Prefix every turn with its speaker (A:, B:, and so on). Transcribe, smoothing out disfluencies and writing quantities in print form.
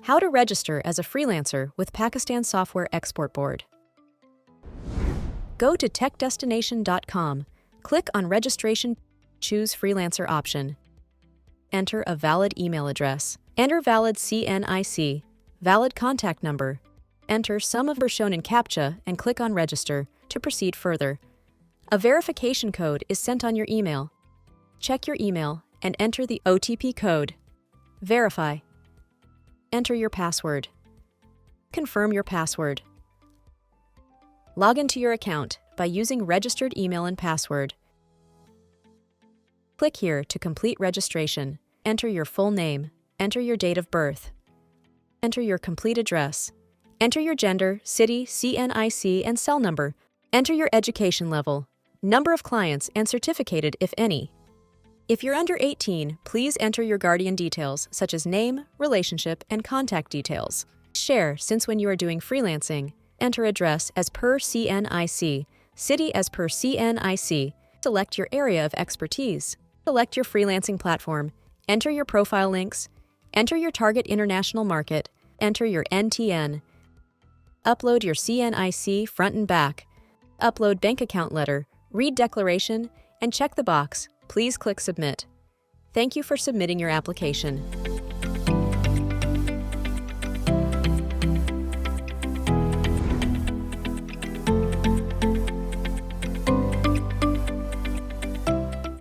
A: How to register as a freelancer with Pakistan Software Export Board. Go to techdestination.com, click on Registration, choose Freelancer option. Enter a valid email address. Enter valid CNIC, valid contact number. Enter some of shown in CAPTCHA and click on Register to proceed further. A verification code is sent on your email. Check your email and enter the OTP code. Verify. Enter your password. Confirm your password. Log into your account by using registered email and password. Click here to complete registration. Enter your full name. Enter your date of birth. Enter your complete address. Enter your gender, city, CNIC, and cell number. Enter your education level, number of clients, and certificated if any. If you're under 18, please enter your guardian details such as name, relationship, and contact details. Share, since when you are doing freelancing, enter address as per CNIC, city as per CNIC. Select your area of expertise. Select your freelancing platform. Enter your profile links. Enter your target international market. Enter your NTN. Upload your CNIC front and back. Upload bank account letter, read declaration, and check the box. Please click Submit. Thank you for submitting your application.